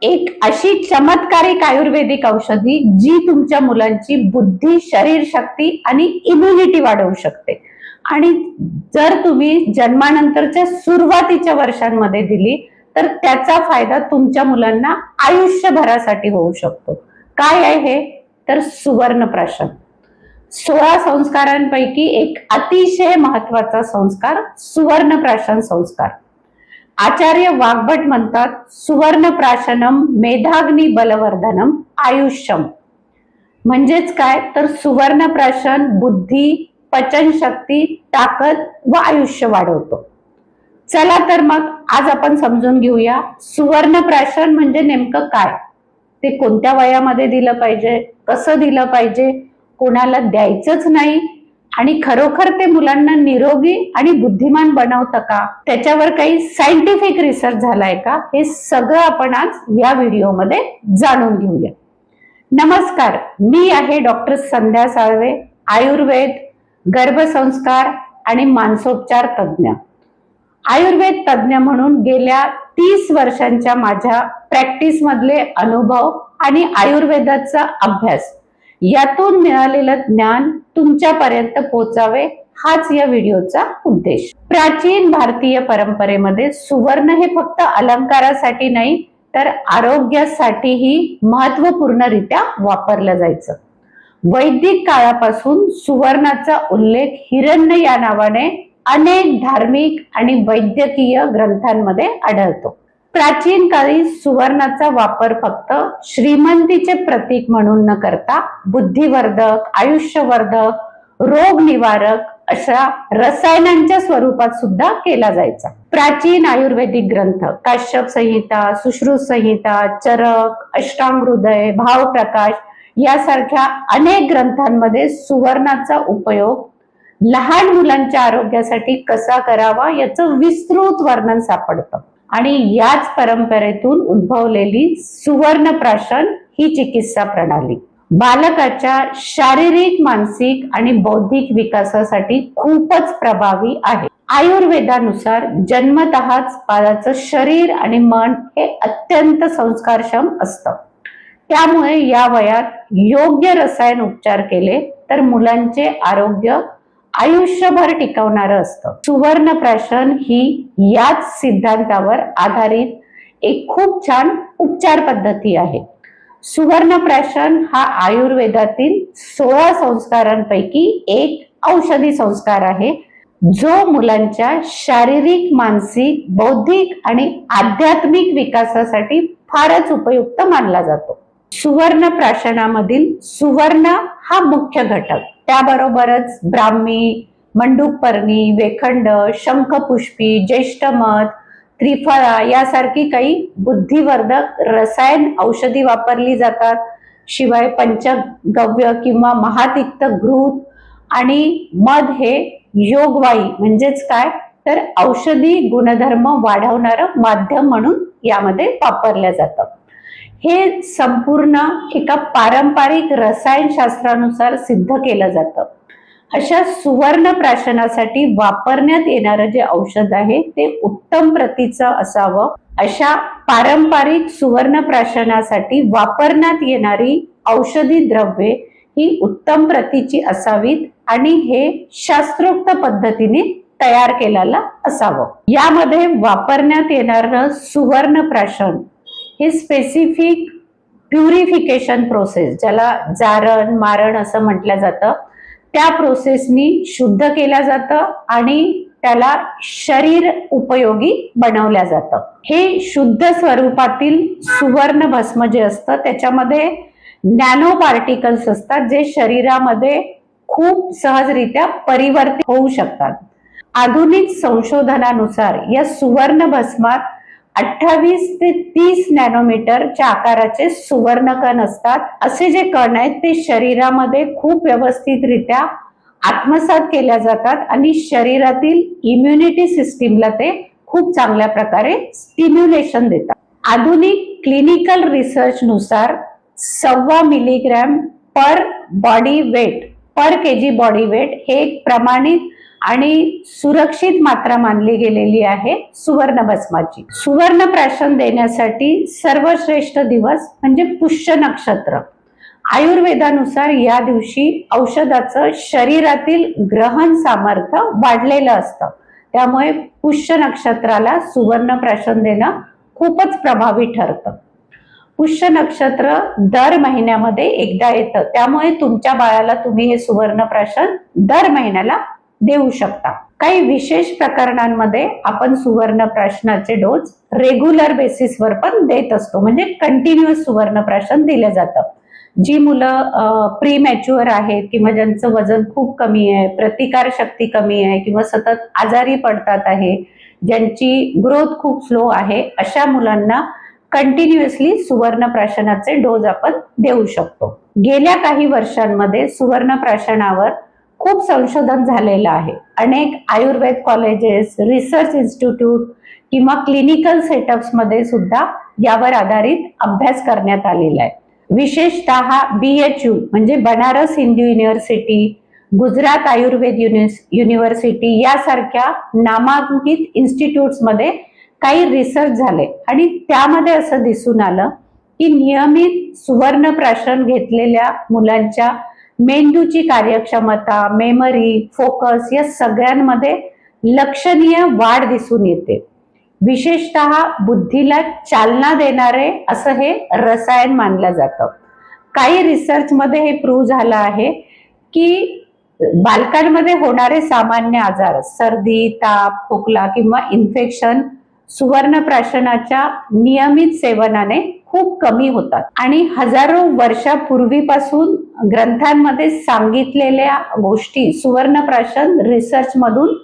एक अशी चमत्कारिक आयुर्वेदिक औषधी जी तुमच्या मुलांची बुद्धी, शरीर शक्ती आणि इम्युनिटी वाढवू शकते। आणि जर तुम्ही जन्मानंतरच्या सुरुवातीच्या वर्षांमध्ये दिली तर त्याचा फायदा तुमच्या मुलांना आयुष्यभरासाठी होऊ शकतो। काय आहे हे? तर सुवर्णप्राशन। 16 संस्कारांपैकी एक अतिशय महत्वाचा संस्कार सुवर्णप्राशन संस्कार। आचार्य वाग्भट म्हणतात, सुवर्णप्राशनम मेधाग्नी बलवर्धनम आयुष्यम। म्हणजेच काय? तर सुवर्णप्राशन बुद्धी, पचनशक्ती, ताकद व आयुष्य वाढवतो। चला तर मग आज आपण समजून घेऊया सुवर्णप्राशन म्हणजे नेमकं काय, ते कोणत्या वयामध्ये दिलं पाहिजे, कसं दिलं पाहिजे, कोणाला द्यायचंच नाही आणि खरोखर ते मुलांना निरोगी आणि बुद्धिमान बनवतं का, त्याच्यावर काही सायंटिफिक रिसर्च झालाय का, हे सगळं आपण आज या व्हिडिओमध्ये जाणून घेऊया। नमस्कार, मी आहे डॉक्टर संध्या साळवे, आयुर्वेद, गर्भसंस्कार आणि मानसोपचार तज्ञ। आयुर्वेद तज्ञ म्हणून गेल्या 30 वर्षांच्या माझ्या प्रॅक्टिस मधले अनुभव आणि आयुर्वेदाचा अभ्यास यातून मिळालेलं ज्ञान तुमच्यापर्यंत पोहोचावे हाच या व्हिडिओचा उद्देश। प्राचीन भारतीय परंपरेमध्ये सुवर्ण हे फक्त अलंकारासाठी नाही तर आरोग्यासाठीही महत्वपूर्णरित्या वापरलं जायचं। वैदिक काळापासून सुवर्णाचा उल्लेख हिरण्य या नावाने अनेक धार्मिक आणि वैद्यकीय ग्रंथांमध्ये आढळतो। प्राचीन काळी सुवर्णाचा वापर फक्त श्रीमंतीचे प्रतीक म्हणून न करता बुद्धिवर्धक, आयुष्यवर्धक, रोग निवारक अशा रसायनांच्या स्वरूपात सुद्धा केला जायचा। प्राचीन आयुर्वेदिक ग्रंथ काश्यप संहिता, सुश्रुत संहिता, चरक, अष्टांगहृदय, भावप्रकाश यासारख्या अनेक ग्रंथांमध्ये सुवर्णाचा उपयोग लहान मुलांच्या आरोग्यासाठी कसा करावा याचं विस्तृत वर्णन सापडतं। आणि याच परंपरेतून उद्भवलेली सुवर्णप्राशन ही चिकित्सा प्रणाली बालकाच्या शारीरिक, मानसिक आणि बौद्धिक विकासासाठी खूपच प्रभावी आहे। आयुर्वेदानुसार जन्मतःच बाळाचं शरीर आणि मन हे अत्यंत संस्कारक्षम असतं। त्यामुळे या वयात योग्य रसायन उपचार केले तर मुलांचे आरोग्य आयुष्यभर टिकवणारं असतं। सुवर्णप्राशन ही याच सिद्धांतावर आधारित एक खूप छान उपचार पद्धती आहे। सुवर्णप्राशन हा आयुर्वेदातील 16 संस्कारांपैकी एक औषधी संस्कार आहे जो मुलांच्या शारीरिक, मानसिक, बौद्धिक आणि आध्यात्मिक विकासासाठी फारच उपयुक्त मानला जातो। सुवर्णप्राशनामधील सुवर्ण हा मुख्य घटक, त्याबरोबरच ब्राह्मी, मंडूकपर्णी, वेखंड, शंखपुष्पी, ज्येष्ठमध, त्रिफळा यासारखी काही बुद्धिवर्धक रसायन औषधी वापरली जातात। शिवाय पंचगव्य किंवा महातिक्त घृत आणि मध हे योगवाही म्हणजेच काय तर औषधी गुणधर्म वाढवणारं माध्यम म्हणून यामध्ये वापरलं जातं। हे संपूर्ण एका पारंपरिक रसायनशास्त्रानुसार सिद्ध केलं जातं। अशा सुवर्णप्राशनासाठी वापरण्यात येणारं जे औषध आहे ते उत्तम प्रतीचं असावं। अशा पारंपरिक सुवर्णप्राशनासाठी वापरण्यात येणारी औषधी द्रव्ये ही उत्तम प्रतीची असावीत आणि हे शास्त्रोक्त पद्धतीने तयार केलेलं असावं। यामध्ये वापरण्यात येणारं सुवर्णप्राशन हे स्पेसिफिक प्युरिफिकेशन प्रोसेस, ज्याला जारण मारण असं म्हटलं जातं, त्या प्रोसेसनी शुद्ध केलं जातं आणि त्याला शरीर उपयोगी बनवलं जातं। हे शुद्ध स्वरूपातील सुवर्ण भस्म जे असतं त्याच्यामध्ये नॅनो पार्टिकल्स असतात जे शरीरामध्ये खूप सहजरित्या परिवर्तित होऊ शकतात। आधुनिक संशोधनानुसार या सुवर्ण भस्मात 28 ते 30 नॅनोमीटरच्या आकाराचे सुवर्ण कण असतात। असे जे कण आहेत ते शरीरामध्ये खूप व्यवस्थितरित्या आत्मसात केल्या जातात आणि शरीरातील इम्युनिटी सिस्टीमला ते खूप चांगल्या प्रकारे स्टिम्युलेशन देतात। आधुनिक क्लिनिकल रिसर्च नुसार 1.25 मिलीग्रॅम पर बॉडी वेट पर केजी बॉडी वेट हे एक प्रमाणित आणि सुरक्षित मात्रा मानली गेलेली आहे सुवर्ण भस्माची. सुवर्ण प्राशन देण्यासाठी सर्वश्रेष्ठ दिवस म्हणजे पुष्य नक्षत्र. आयुर्वेदानुसार या दिवशी औषधाचं शरीरातील ग्रहण सामर्थ्य वाढलेलं असतं. त्यामुळे पुष्य नक्षत्राला सुवर्ण प्राशन देणं खूपच प्रभावी ठरतं. पुष्य नक्षत्र दर महिन्यामध्ये एकदा येतं, त्यामुळे तुमच्या बाळाला तुम्ही हे सुवर्ण प्राशन दर महिन्याला देऊ शकता. काही विशेष प्रकरणांमध्ये आपण सुवर्ण प्राशनाचे डोस रेग्युलर बेसिसवर पण देत असतो, म्हणजे कंटिन्युअस सुवर्ण प्राशन दिलं जातं. जी मुलं प्री मॅच्युअर आहेत किंवा ज्यांचं वजन खूप कमी आहे, प्रतिकार शक्ती कमी आहे किंवा सतत आजारी पडतात आहे, ज्यांची ग्रोथ खूप स्लो आहे, अशा मुलांना कंटिन्युअसली सुवर्ण प्राशनाचे डोस आपण देऊ शकतो. गेल्या काही वर्षांमध्ये सुवर्ण प्राशनावर खूप संशोधन झालेलं आहे. अनेक आयुर्वेद कॉलेजेस, रिसर्च इन्स्टिट्यूट किंवा क्लिनिकल सेटअप्स मध्ये सुद्धा यावर आधारित अभ्यास करण्यात आलेला आहे. विशेषतः BHU म्हणजे बनारस हिंदू युनिव्हर्सिटी, गुजरात आयुर्वेद युनिव्हर्सिटी यासारख्या नामांकित इन्स्टिट्यूट्स मध्ये काही रिसर्च झाले आणि त्यामध्ये असं दिसून आलं की नियमित सुवर्ण प्राशन घेतलेल्या मुलांच्या मेंदूची कार्यक्षमता, मेमरी, फोकस या सगळ्यांमध्ये लक्षणीय वाढ दिसून येते. विशेषतः बुद्धीला चालना देणारे असं हे रसायन मानलं जातं. काही रिसर्च मध्ये हे प्रूव्ह झालं आहे की बालकांमध्ये होणारे सामान्य आजार, सर्दी, ताप, खोकला किंवा इन्फेक्शन सुवर्ण प्राशनाच्या नियमित सेवनाने खूप कमी होतात. आणि हजारो वर्षापूर्वीपासून ग्रंथांमध्ये सांगितलेल्या गोष्टी सुवर्ण प्राशन रिसर्च मधून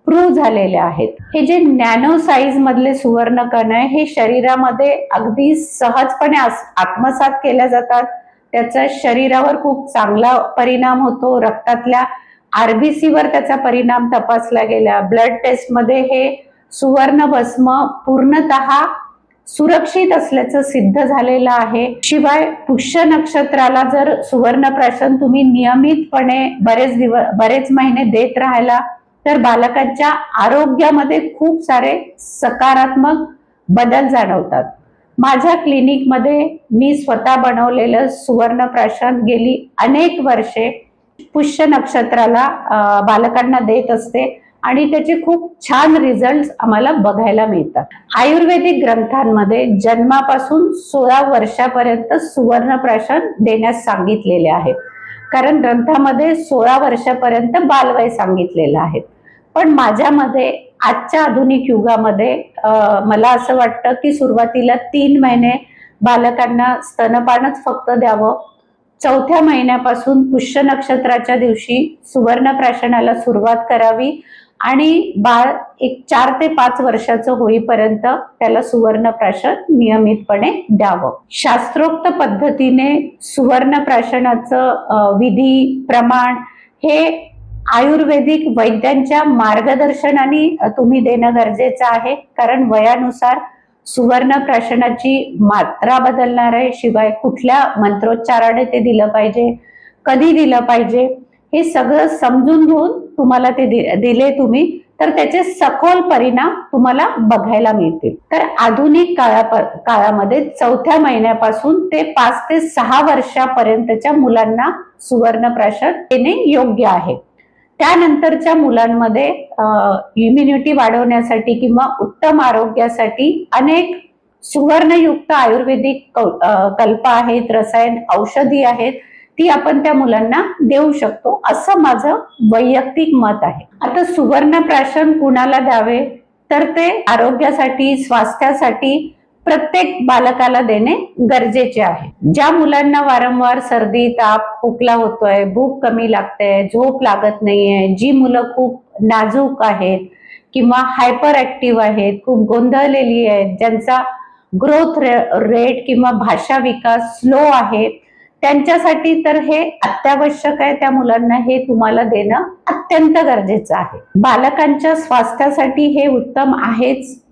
प्रूव्ह झालेले आहेत. हे जे नॅनो साईज मधले सुवर्ण कण आहे हे शरीरामध्ये अगदी सहजपणे आत्मसात केल्या जातात. त्याचा शरीरावर खूप चांगला परिणाम होतो. रक्तातल्या RBC वर त्याचा परिणाम तपासला गेला. ब्लड टेस्ट मध्ये हे सुवर्ण भस्म पूर्णतः सुरक्षित असल्याचं सिद्ध झालेलं आहे. शिवाय पुष्य नक्षत्राला जर सुवर्ण प्राशन तुम्ही नियमितपणे बरेच महिने देत राहिला तर बालकांच्या आरोग्यामध्ये खूप सारे सकारात्मक बदल जाणवतात. माझ्या क्लिनिकमध्ये मी स्वतः बनवलेलं सुवर्ण प्राशन गेली अनेक वर्षे पुष्य नक्षत्राला बालकांना देत असते आणि त्याचे खूप छान रिझल्ट आम्हाला बघायला मिळतात. आयुर्वेदिक ग्रंथांमध्ये जन्मापासून 16 वर्षापर्यंत सुवर्ण प्राशन देण्यास सांगितलेले आहे, कारण ग्रंथामध्ये 16 वर्षापर्यंत बालवय सांगितलेलं आहे. पण माझ्यामध्ये आजच्या आधुनिक युगामध्ये मला असं वाटतं की सुरुवातीला 3 महिने बालकांना स्तनपानच फक्त द्यावं. 4थ्या महिन्यापासून पुष्य नक्षत्राच्या दिवशी सुवर्ण प्राशनाला सुरुवात करावी आणि बाळ एक 4 ते 5 वर्षाचं होईपर्यंत त्याला सुवर्ण प्राशन नियमितपणे द्यावं. शास्त्रोक्त पद्धतीने सुवर्ण प्राशनाचं विधी, प्रमाण हे आयुर्वेदिक वैद्यांच्या मार्गदर्शनाने तुम्ही देणं गरजेचं आहे, कारण वयानुसार सुवर्ण प्राशनाची मात्रा बदलणार आहे. शिवाय कुठल्या मंत्रोच्चाराने ते दिलं पाहिजे, कधी दिलं पाहिजे, हे सगळं समजून घेऊन तुम्हाला ते दिले तुम्ही तर त्याचे सखोल परिणाम तुम्हाला बघायला मिळतील. तर आधुनिक काळामध्ये 4थ्या महिन्यापासून ते 5 ते 6 वर्षापर्यंतच्या मुलांना सुवर्ण प्राशन देणे योग्य आहे. त्यानंतरच्या मुलांमध्ये इम्युनिटी वाढवण्यासाठी किंवा उत्तम आरोग्यासाठी अनेक सुवर्णयुक्त आयुर्वेदिक कल्प आहेत, रसायन औषधी आहेत, ती आपण त्या मुलांना देऊ शकतो असं माझं वैयक्तिक मत आहे. आता सुवर्ण प्राशन कुणाला द्यावे तर ते आरोग्यासाठी, स्वास्थ्यासाठी प्रत्येक बालकाला देणे गरजेचे आहे. ज्या मुलांना वारंवार सर्दी, ताप, खोकला होतोय, भूक कमी लागते, झोप लागत नाहीये, जी मुलं खूप नाजूक आहेत किंवा हायपर ऍक्टिव्ह आहेत, खूप गोंधळलेली आहेत, ज्यांचा ग्रोथ रेट किंवा भाषा विकास स्लो आहे, त्यांच्यासाठी तर हे अत्यावश्यक आहे. त्या मुलांना हे तुम्हाला देणं अत्यंत गरजेचं आहे. बालकांच्या स्वास्थ्यासाठी हे उत्तम आहेच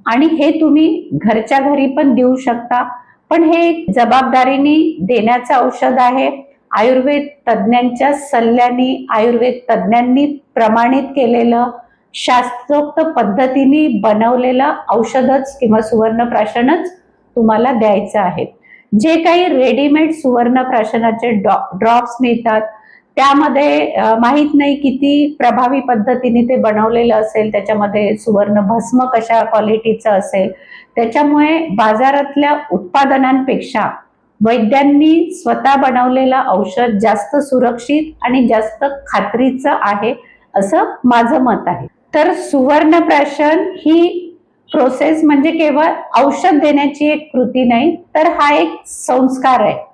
आणि हे तुम्ही घरच्या घरी पण देऊ शकता, पण हे जबाबदारीने देण्याचं औषध आहे आयुर्वेद तज्ज्ञांच्या सल्ल्याने, आयुर्वेद तज्ज्ञांनी प्रमाणित केलेलं, शास्त्रोक्त पद्धतीने बनवलेलं औषधच किंवा सुवर्णप्राशनच तुम्हाला द्यायचं आहे. जे काही रेडीमेड सुवर्णप्राशनाचे ड्रॉप्स मिळतात त्यामध्ये माहित नाही किती प्रभावी पद्धतीने ते बनवलेलं असेल, त्याच्यामध्ये सुवर्ण भस्म कशा क्वालिटीचं असेल. त्याच्यामुळे बाजारातल्या उत्पादनांपेक्षा वैद्यांनी स्वतः बनवलेलं औषध जास्त सुरक्षित आणि जास्त खात्रीचं आहे असं माझं मत आहे. तर सुवर्णप्राशन ही प्रोसेस म्हणजे केवळ औषध देण्याची एक कृती नाही, तर हा एक संस्कार आहे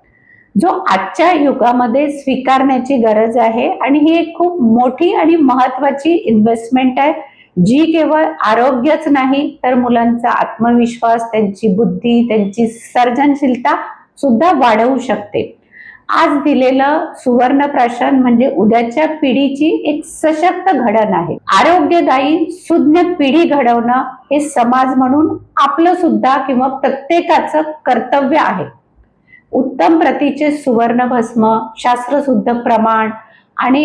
जो आजच्या युगामध्ये स्वीकारण्याची गरज आहे. आणि ही एक खूप मोठी आणि महत्वाची इन्व्हेस्टमेंट आहे, जी केवळ आरोग्यच नाही तर मुलांचा आत्मविश्वास, त्यांची बुद्धी, त्यांची सर्जनशीलता सुद्धा वाढवू शकते. आज दिलेलं सुवर्णप्राशन म्हणजे उद्याच्या पिढीची एक सशक्त घडण आहे. आरोग्यदायी सुज्ञ पिढी घडवणं हे समाज म्हणून आपलं सुद्धा किंवा प्रत्येकाचं कर्तव्य आहे. उत्तम प्रतीचे सुवर्ण भस्म, शास्त्रशुद्ध प्रमाण आणि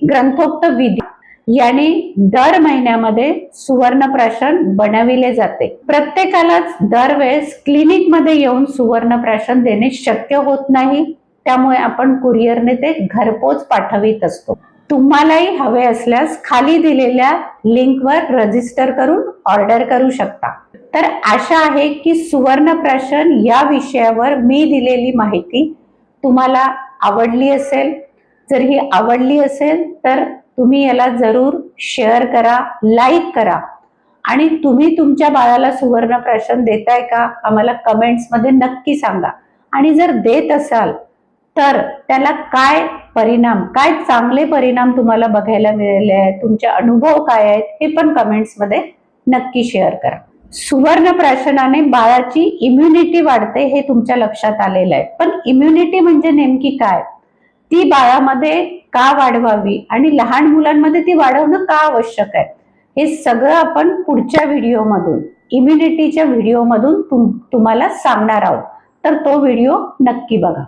ग्रंथोक्त विधी याने दर महिन्यामध्ये सुवर्णप्राशन बनविले जाते. प्रत्येकालाच दरवेळेस क्लिनिक मध्ये येऊन सुवर्णप्राशन देणे शक्य होत नाही, त्यामुळे आपण कुरिअरने ते घरपोच पाठवित असतो. तुम्हालाही हवे असल्यास खाली दिलेल्या लिंकवर रजिस्टर करून ऑर्डर करू शकता. तर आशा आहे की सुवर्णप्राशन या विषयावर मी दिलेली माहिती तुम्हाला आवडली असेल. जर ही आवडली असेल तर तुम्ही याला जरूर शेअर करा, लाईक करा आणि तुम्ही तुमच्या बाळाला सुवर्णप्राशन देताय का आम्हाला कमेंट्समध्ये नक्की सांगा. आणि जर देत असाल तर त्याला काय परिणाम, काय चांगले परिणाम तुम्हाला बघायला मिळाले आहेत, तुमचे अनुभव काय आहेत हे पण कमेंट्समध्ये नक्की शेअर करा. सुवर्णप्राशनाने बाळाची इम्युनिटी वाढते हे तुमच्या लक्षात आलेलं आहे, पण इम्युनिटी म्हणजे नेमकी काय, ती बाळामध्ये का वाढवावी आणि लहान मुलांमध्ये ती वाढवणं का आवश्यक आहे, हे सगळं आपण पुढच्या व्हिडिओमधून, इम्युनिटीच्या व्हिडिओमधून तुम्हाला सांगणार आहोत. तर तो व्हिडिओ नक्की बघा.